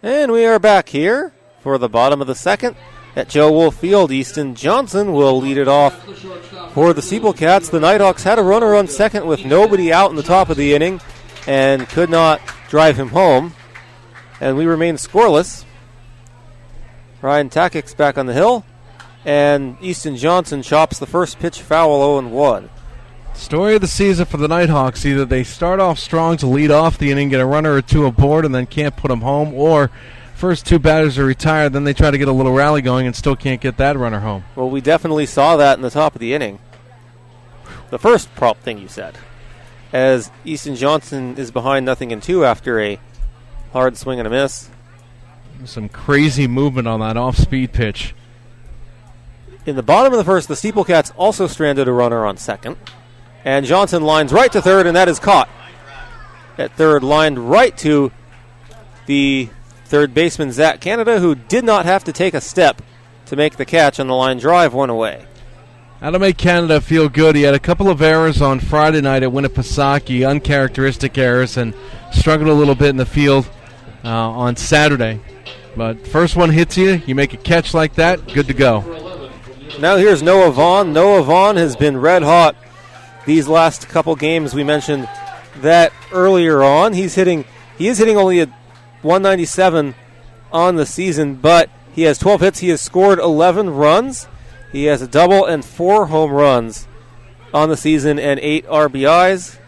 And we are back here for the bottom of the second at Joe Wolf Field. Easton Johnson will lead it off for the SteepleCats. The Nighthawks had a runner on second with nobody out in the top of the inning and could not drive him home. And we remain scoreless. Ryan Takic's back on the hill. And Easton Johnson chops the first pitch foul 0-1. Story of the season for the Nighthawks. Either they start off strong to lead off the inning, get a runner or two aboard, and then can't put them home, or first two batters are retired, then they try to get a little rally going and still can't get that runner home. Well, we definitely saw that in the top of the inning. The first prop thing you said. As Easton Johnson is behind 0-2 after a hard swing and a miss. Some crazy movement on that off-speed pitch. In the bottom of the first, the SteepleCats also stranded a runner on second. And Johnson lines right to third, and that is caught. At third, lined right to the third baseman, Zach Canada, who did not have to take a step to make the catch on the line drive, one away. That'll make Canada feel good. He had a couple of errors on Friday night at Winnipesaukee, uncharacteristic errors, and struggled a little bit in the field on Saturday. But first one hits you, you make a catch like that, good to go. Now here's Noah Vaughn. Noah Vaughn has been red hot these last couple games. We mentioned that earlier on. He is hitting only a 197 on the season, but he has 12 hits. He has scored 11 runs. He has a double and 4 home runs on the season and 8 RBIs.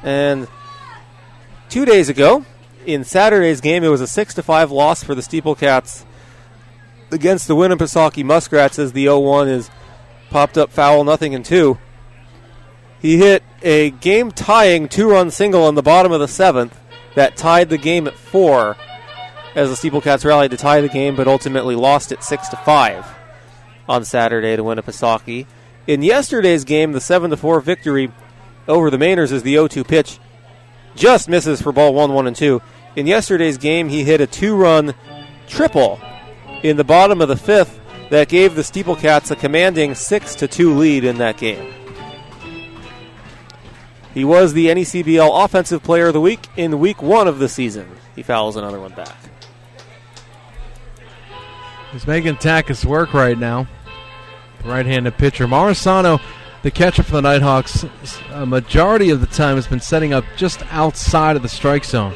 And 2 days ago, in Saturday's game, it was a 6-5 loss for the SteepleCats against the Winnipesaukee Muskrats, as the 0-1 is popped up foul, 0-2. He hit a game-tying 2-run single in the bottom of the 7th that tied the game at 4, as the SteepleCats rallied to tie the game, but ultimately lost it 6-5 on Saturday to Winnipesaukee. In yesterday's game, the 7-4 victory over the Mainers, as the 0-2 pitch just misses for ball 1-1-2. In yesterday's game, he hit a 2-run triple in the bottom of the 5th that gave the SteepleCats a commanding 6-2 lead in that game. He was the NECBL Offensive Player of the Week in Week 1 of the season. He fouls another one back. He's making Takis work right now. The right-handed pitcher. Marisano, the catcher for the Nighthawks, a majority of the time has been setting up just outside of the strike zone.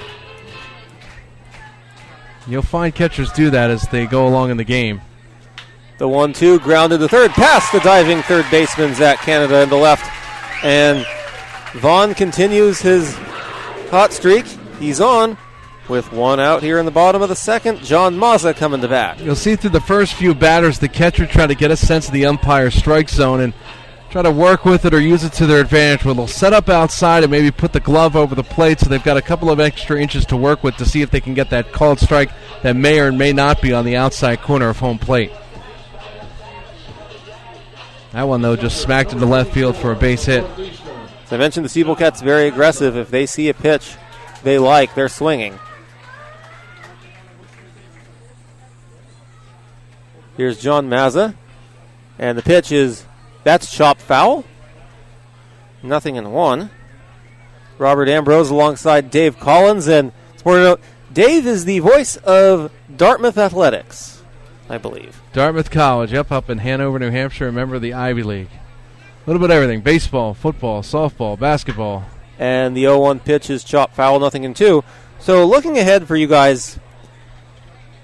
You'll find catchers do that as they go along in the game. The 1-2 grounded to third, past the diving third baseman, Zach Canada, in the left. And Vaughn continues his hot streak. He's on with one out here in the bottom of the second. John Mazza coming to bat. You'll see through the first few batters, the catcher try to get a sense of the umpire's strike zone and try to work with it or use it to their advantage, where they'll set up outside and maybe put the glove over the plate so they've got a couple of extra inches to work with to see if they can get that called strike that may or may not be on the outside corner of home plate. That one, though, just smacked into left field for a base hit. As I mentioned, the SteepleCats very aggressive. If they see a pitch they like, they're swinging. Here's John Mazza. And the pitch is, that's chopped foul. 0-1. Robert Ambrose alongside Dave Collins. And it's important to note, Dave is the voice of Dartmouth Athletics, I believe. Dartmouth College, up in Hanover, New Hampshire, a member of the Ivy League. A little bit of everything. Baseball, football, softball, basketball. And the 0-1 pitch is chopped foul, 0-2. So looking ahead for you guys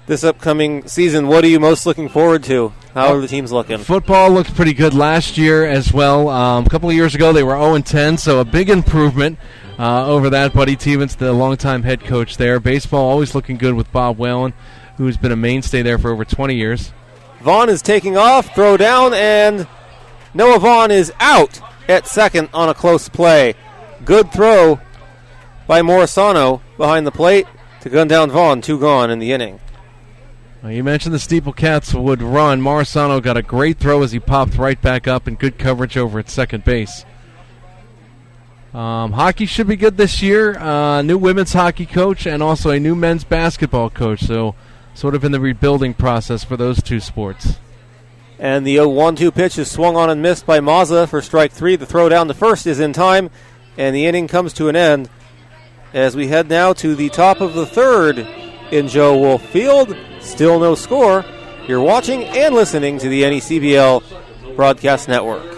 this upcoming season, what are you most looking forward to? How are the teams looking? Football looked pretty good last year as well. A couple of years ago, they were 0-10, so a big improvement over that. Buddy Stevens, the longtime head coach there. Baseball always looking good with Bob Whalen, who's been a mainstay there for over 20 years. Vaughn is taking off, throw down, and Noah Vaughn is out at second on a close play. Good throw by Morisano behind the plate to gun down Vaughn. 2 gone in the inning. Well, you mentioned the SteepleCats would run. Morisano got a great throw as he popped right back up, and good coverage over at second base. Hockey should be good this year. New women's hockey coach and also a new men's basketball coach. So sort of in the rebuilding process for those two sports. And the 0-1-2 pitch is swung on and missed by Mazza for strike 3. The throw down to first is in time, and the inning comes to an end as we head now to the top of the third in Joe Wolf Field. Still no score. You're watching and listening to the NECBL Broadcast Network.